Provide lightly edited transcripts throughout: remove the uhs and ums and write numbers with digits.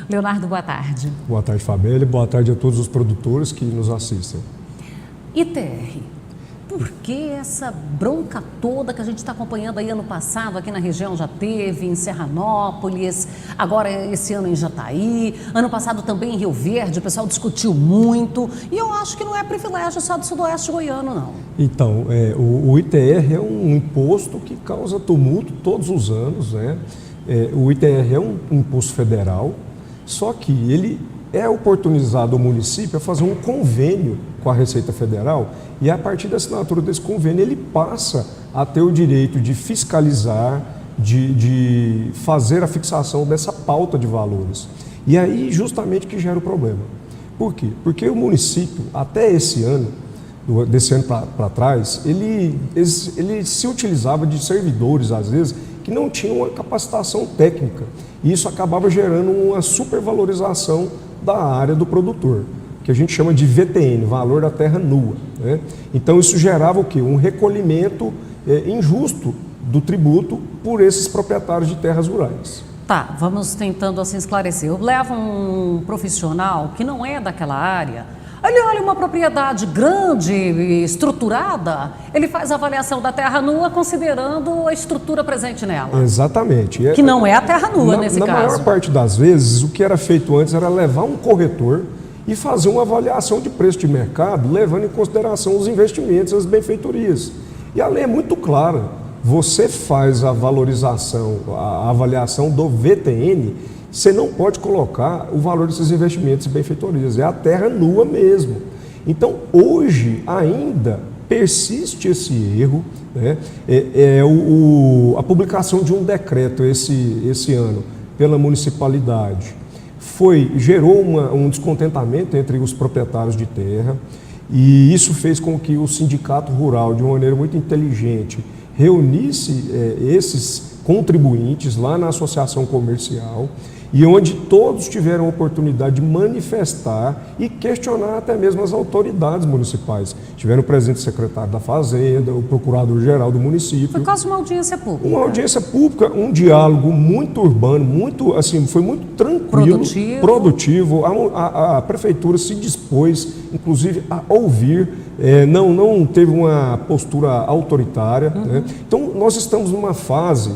Leonardo, boa tarde. Boa tarde, Fabíola. Boa tarde a todos os produtores que nos assistem. ITR, por que essa bronca toda que a gente está acompanhando aí ano passado, aqui na região já teve, em Serranópolis, agora esse ano em Jataí, ano passado também em Rio Verde, o pessoal discutiu muito, e eu acho que não é privilégio só do sudoeste goiano, não. Então, o ITR é um imposto que causa tumulto todos os anos, né? O ITR é um imposto federal, só que ele é oportunizado ao município a fazer um convênio com a Receita Federal e a partir da assinatura desse convênio ele passa a ter o direito de fiscalizar, de fazer a fixação dessa pauta de valores. E aí justamente que gera o problema. Por quê? Porque o município, até esse ano, desse ano para trás, ele se utilizava de servidores, às vezes, que não tinham uma capacitação técnica. E isso acabava gerando uma supervalorização da área do produtor, que a gente chama de VTN, valor da terra nua, né? Então isso gerava o quê? Um recolhimento injusto do tributo por esses proprietários de terras rurais. Tá, vamos tentando assim esclarecer. Eu levo um profissional que não é daquela área, ele olha uma propriedade grande e estruturada, ele faz a avaliação da terra nua considerando a estrutura presente nela. Exatamente. Que não é a terra nua nesse caso. Na maior parte das vezes, o que era feito antes era levar um corretor e fazer uma avaliação de preço de mercado, levando em consideração os investimentos, as benfeitorias. E a lei é muito clara. Você faz a valorização, a avaliação do VTN, você não pode colocar o valor desses investimentos e benfeitorias, é a terra nua mesmo. Então, hoje ainda persiste esse erro, né? A publicação de um decreto esse ano pela municipalidade gerou um descontentamento entre os proprietários de terra e isso fez com que o sindicato rural, de uma maneira muito inteligente, reunisse esses contribuintes lá na associação comercial e onde todos tiveram a oportunidade de manifestar e questionar até mesmo as autoridades municipais. Tiveram presente o secretário da Fazenda, o procurador-geral do município. Foi quase uma audiência pública. Uma audiência pública, um diálogo muito urbano, muito, assim, foi muito tranquilo, produtivo. A prefeitura se dispôs, inclusive, a ouvir, não teve uma postura autoritária. Né? Então, nós estamos numa fase,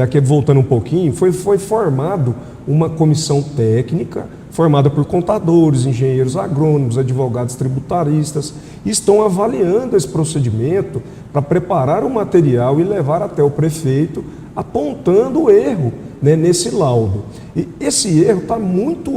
aqui voltando um pouquinho, foi formado uma comissão técnica formada por contadores, engenheiros agrônomos, advogados tributaristas, e estão avaliando esse procedimento para preparar o material e levar até o prefeito, apontando o erro, né, nesse laudo. E esse erro está muito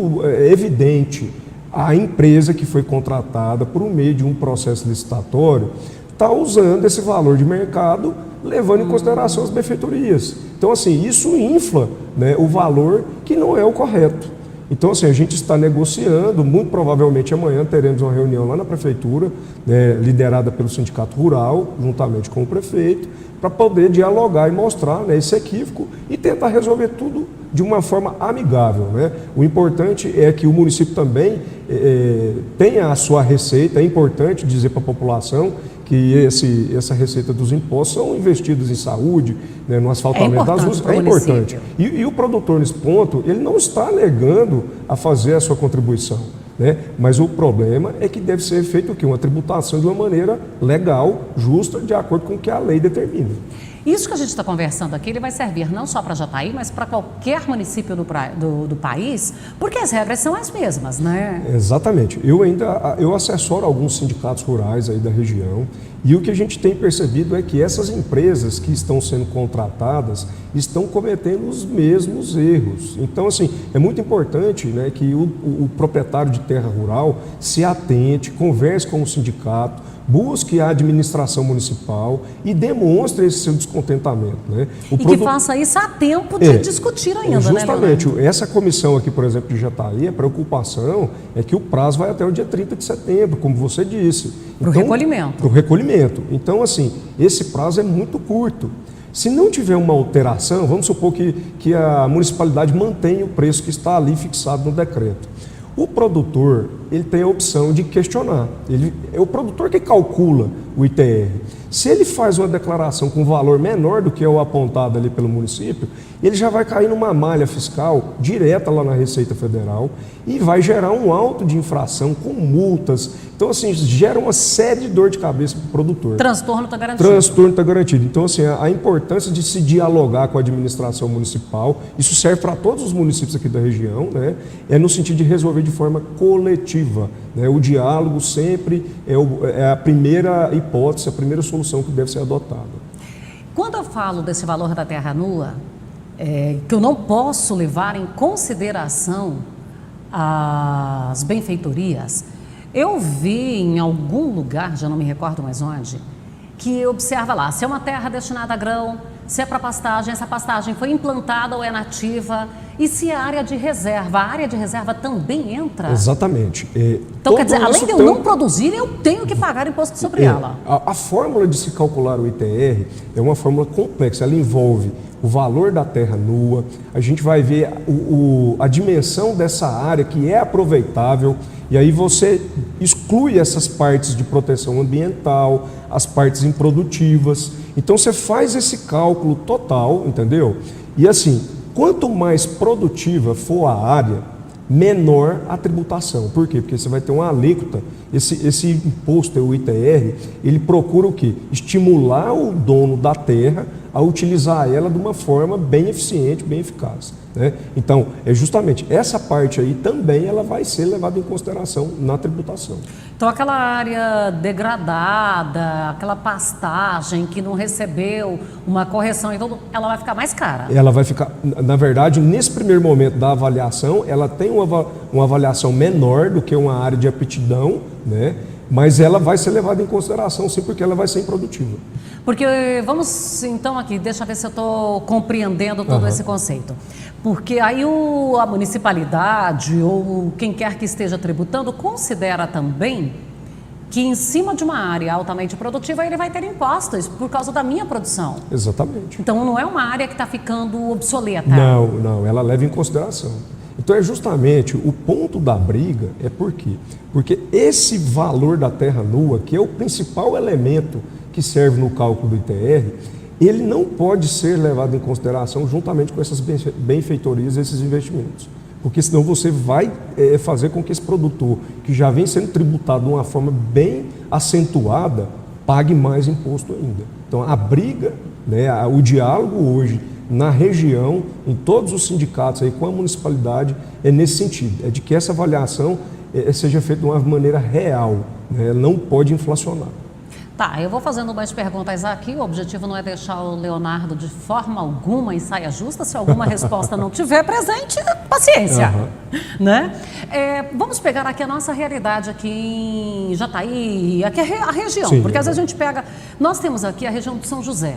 evidente. A empresa que foi contratada por meio de um processo licitatório está usando esse valor de mercado, levando em consideração as benfeitorias. Então, assim, isso infla, né, o valor que não é o correto. Então, assim, a gente está negociando, muito provavelmente amanhã teremos uma reunião lá na prefeitura, né, liderada pelo sindicato rural, juntamente com o prefeito, para poder dialogar e mostrar, né, esse equívoco e tentar resolver tudo de uma forma amigável, né? O importante é que o município também tenha a sua receita. É importante dizer para a população que essa receita dos impostos são investidos em saúde, né, no asfaltamento das ruas. É importante. E o produtor, nesse ponto, ele não está negando a fazer a sua contribuição, né? Mas o problema é que deve ser feito o quê? Uma tributação de uma maneira legal, justa, de acordo com o que a lei determina. Isso que a gente está conversando aqui, ele vai servir não só para Jataí, mas para qualquer município do país, porque as regras são as mesmas, né? Exatamente. Eu assessoro alguns sindicatos rurais aí da região e o que a gente tem percebido é que essas empresas que estão sendo contratadas estão cometendo os mesmos erros. Então, assim, é muito importante, né, que o proprietário de terra rural se atente, converse com o sindicato, busque a administração municipal e demonstre esse seu descontentamento, né? Que faça isso a tempo de discutir ainda, justamente, né, essa comissão aqui, por exemplo, de Jataí, a preocupação é que o prazo vai até o dia 30 de setembro, como você disse. Para o recolhimento. Para o recolhimento. Então, assim, esse prazo é muito curto. Se não tiver uma alteração, vamos supor que a municipalidade mantenha o preço que está ali fixado no decreto. O produtor ele tem a opção de questionar. É o produtor que calcula o ITR. Se ele faz uma declaração com valor menor do que é o apontado ali pelo município, ele já vai cair numa malha fiscal direta lá na Receita Federal e vai gerar um auto de infração com multas. Então, assim, gera uma série de dor de cabeça para o produtor. Transtorno está garantido. Transtorno está garantido. Então, assim, a importância de se dialogar com a administração municipal, isso serve para todos os municípios aqui da região, né? É no sentido de resolver de forma coletiva, né? O diálogo sempre é a primeira hipótese, a primeira solução que deve ser adotada. Quando eu falo desse valor da terra nua, que eu não posso levar em consideração as benfeitorias, eu vi em algum lugar, já não me recordo mais onde, que observa lá, se é uma terra destinada a grão, se é para pastagem, essa pastagem foi implantada ou é nativa, e se é área de reserva, a área de reserva também entra? Exatamente. Então, quer dizer, além de eu não produzir, eu tenho que pagar imposto sobre ela. A fórmula de se calcular o ITR é uma fórmula complexa, ela envolve o valor da terra nua, a gente vai ver a dimensão dessa área que é aproveitável, e aí você exclui essas partes de proteção ambiental, as partes improdutivas. Então você faz esse cálculo total, entendeu? E assim, quanto mais produtiva for a área, menor a tributação. Por quê? Porque você vai ter uma alíquota. Esse imposto, o ITR, ele procura o quê? Estimular o dono da terra a utilizar ela de uma forma bem eficiente, bem eficaz, né? Então, é justamente essa parte aí também ela vai ser levada em consideração na tributação. Então, aquela área degradada, aquela pastagem que não recebeu uma correção, então ela vai ficar mais cara. Ela vai ficar, na verdade, nesse primeiro momento da avaliação, ela tem uma avaliação menor do que uma área de aptidão, né? Mas ela vai ser levada em consideração, sim, porque ela vai ser improdutiva. Porque, vamos então aqui, deixa eu ver se eu estou compreendendo todo esse conceito. Porque aí a municipalidade ou quem quer que esteja tributando considera também que em cima de uma área altamente produtiva ele vai ter impostos por causa da minha produção. Exatamente. Então não é uma área que está ficando obsoleta. Não, ela leva em consideração. Então é justamente o ponto da briga, é por quê? Porque esse valor da terra nua, que é o principal elemento que serve no cálculo do ITR, ele não pode ser levado em consideração juntamente com essas benfeitorias, esses investimentos. Porque senão você vai fazer com que esse produtor, que já vem sendo tributado de uma forma bem acentuada, pague mais imposto ainda. Então a briga, né, o diálogo hoje na região, em todos os sindicatos aí com a municipalidade, é nesse sentido, é de que essa avaliação seja feita de uma maneira real, né, não pode inflacionar. Tá, eu vou fazendo mais perguntas aqui, o objetivo não é deixar o Leonardo de forma alguma em saia justa, se alguma resposta não tiver presente, paciência, né? Vamos pegar aqui a nossa realidade aqui em Jataí, aqui a região, sim, porque às vezes a gente pega, nós temos aqui a região de São José,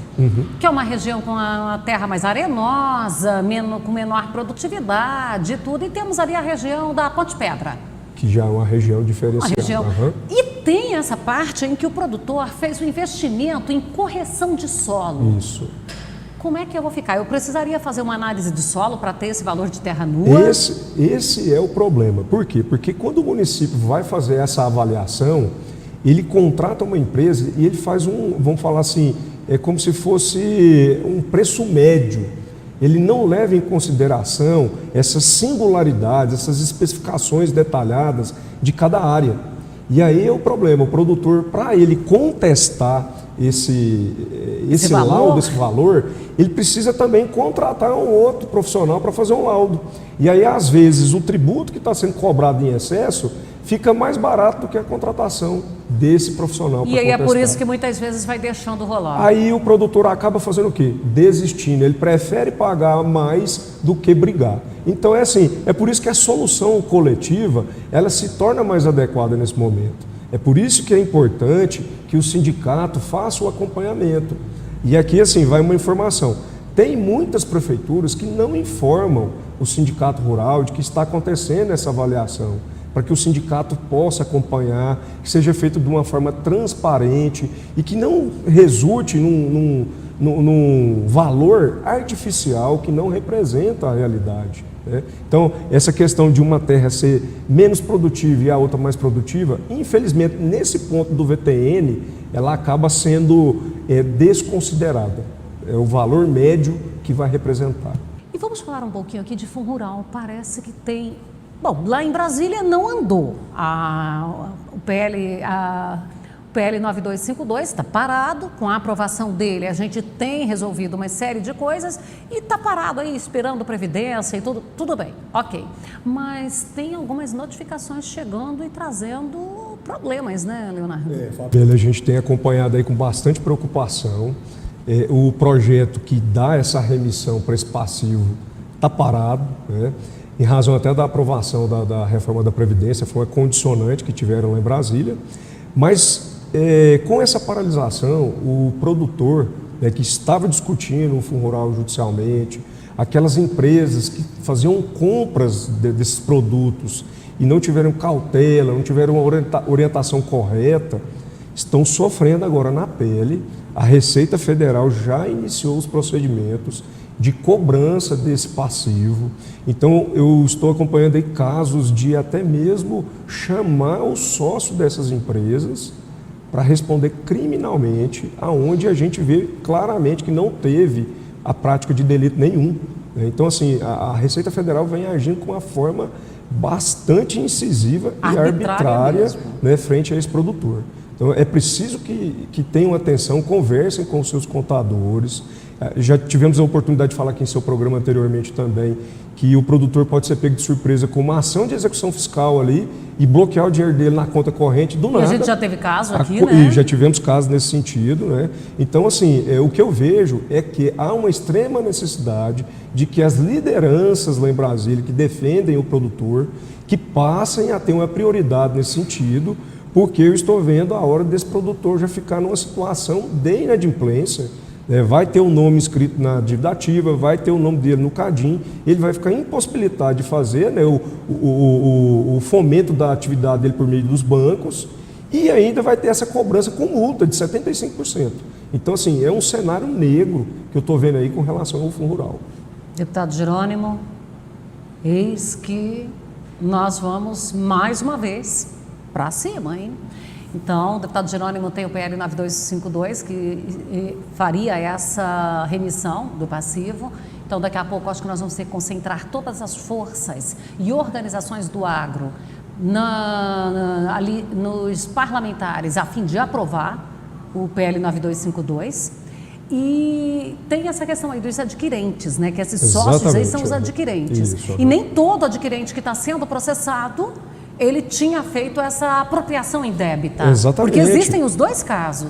que é uma região com a terra mais arenosa, com menor produtividade e tudo, e temos ali a região da Ponte Pedra. Que já é uma região diferenciada. E tem essa parte em que o produtor fez um investimento em correção de solo. Isso. Como é que eu vou ficar? Eu precisaria fazer uma análise de solo para ter esse valor de terra nua? Esse é o problema. Por quê? Porque quando o município vai fazer essa avaliação, ele contrata uma empresa e ele faz vamos falar assim, é como se fosse um preço médio. Ele não leva em consideração essas singularidades, essas especificações detalhadas de cada área. E aí é o problema, o produtor, para ele contestar esse laudo, esse valor, ele precisa também contratar um outro profissional para fazer um laudo. E aí, às vezes, o tributo que está sendo cobrado em excesso fica mais barato do que a contratação desse profissional. E aí é por isso que muitas vezes vai deixando rolar. Aí o produtor acaba fazendo o quê? Desistindo. Ele prefere pagar mais do que brigar. Então é assim, é por isso que a solução coletiva, ela se torna mais adequada nesse momento. É por isso que é importante que o sindicato faça o acompanhamento. E aqui assim, vai uma informação. Tem muitas prefeituras que não informam o sindicato rural de que está acontecendo essa avaliação, para que o sindicato possa acompanhar, que seja feito de uma forma transparente e que não resulte num valor artificial que não representa a realidade. né? Então, essa questão de uma terra ser menos produtiva e a outra mais produtiva, infelizmente, nesse ponto do VTN, ela acaba sendo desconsiderada. É o valor médio que vai representar. E vamos falar um pouquinho aqui de fundo rural. Parece que tem... Bom, lá em Brasília não andou. O PL 9252 está parado. Com a aprovação dele, a gente tem resolvido uma série de coisas e está parado aí, esperando Previdência e tudo bem, ok. Mas tem algumas notificações chegando e trazendo problemas, né, Leonardo? A gente tem acompanhado aí com bastante preocupação. O projeto que dá essa remissão para esse passivo está parado, né? Em razão até da aprovação da reforma da Previdência, foi uma condicionante que tiveram lá em Brasília. Mas com essa paralisação, o produtor, né, que estava discutindo o fundo rural judicialmente, aquelas empresas que faziam compras desses produtos e não tiveram cautela, não tiveram uma orientação correta, estão sofrendo agora na pele. A Receita Federal já iniciou os procedimentos de cobrança desse passivo. Então, eu estou acompanhando aí casos de até mesmo chamar o sócio dessas empresas para responder criminalmente, aonde a gente vê claramente que não teve a prática de delito nenhum. Então, assim, a Receita Federal vem agindo com uma forma bastante incisiva e arbitrária, né, frente a esse produtor. Então, é preciso que tenham atenção, conversem com os seus contadores. Já tivemos a oportunidade de falar aqui em seu programa anteriormente também, que o produtor pode ser pego de surpresa com uma ação de execução fiscal ali e bloquear o dinheiro dele na conta corrente do nada. E a gente já teve caso aqui, né? E já tivemos casos nesse sentido, né? Então, assim, o que eu vejo é que há uma extrema necessidade de que as lideranças lá em Brasília, que defendem o produtor, que passem a ter uma prioridade nesse sentido, porque eu estou vendo a hora desse produtor já ficar numa situação de inadimplência. Vai ter o nome escrito na dívida ativa, vai ter o nome dele no CADIM, ele vai ficar impossibilitado de fazer, né, o fomento da atividade dele por meio dos bancos e ainda vai ter essa cobrança com multa de 75%. Então, assim, é um cenário negro que eu estou vendo aí com relação ao fundo rural. Deputado Jerônimo, eis que nós vamos mais uma vez para cima, hein? Então, o deputado Jerônimo tem o PL 9252, que faria essa remissão do passivo. Então, daqui a pouco, acho que nós vamos ter que concentrar todas as forças e organizações do agro ali nos parlamentares, a fim de aprovar o PL 9252. E tem essa questão aí dos adquirentes, né? Que esses sócios aí são os adquirentes. Isso, e nem todo adquirente que está sendo processado ele tinha feito essa apropriação indébita. Exatamente. Porque existem os dois casos.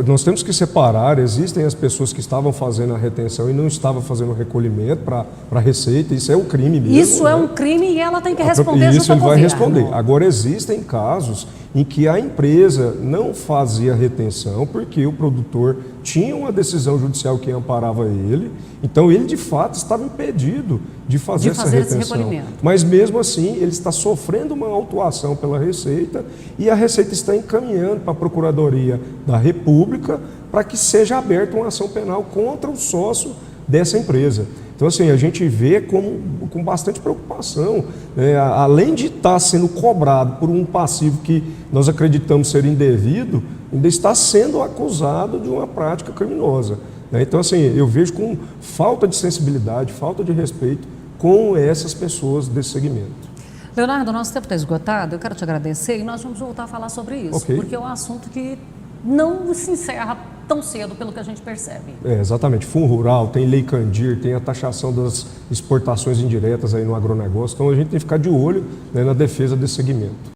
Nós temos que separar, existem as pessoas que estavam fazendo a retenção e não estavam fazendo o recolhimento para a Receita, isso é um crime mesmo. Isso, né? É um crime e ela tem que responder junto ao governo. Isso ele vai responder. Agora, existem casos em que a empresa não fazia retenção porque o produtor tinha uma decisão judicial que amparava ele, então ele de fato estava impedido de fazer essa retenção. Mas mesmo assim ele está sofrendo uma autuação pela Receita e a Receita está encaminhando para a Procuradoria da República para que seja aberta uma ação penal contra o sócio dessa empresa. Então, assim, a gente vê com bastante preocupação, né? Além de estar sendo cobrado por um passivo que nós acreditamos ser indevido, ainda está sendo acusado de uma prática criminosa, né? Então, assim, eu vejo com falta de sensibilidade, falta de respeito com essas pessoas desse segmento. Leonardo, nosso tempo está esgotado, eu quero te agradecer e nós vamos voltar a falar sobre isso, porque é um assunto que não se encerra tão cedo, pelo que a gente percebe. Exatamente. Fundo rural, tem lei Candir, tem a taxação das exportações indiretas aí no agronegócio, então a gente tem que ficar de olho, né, na defesa desse segmento.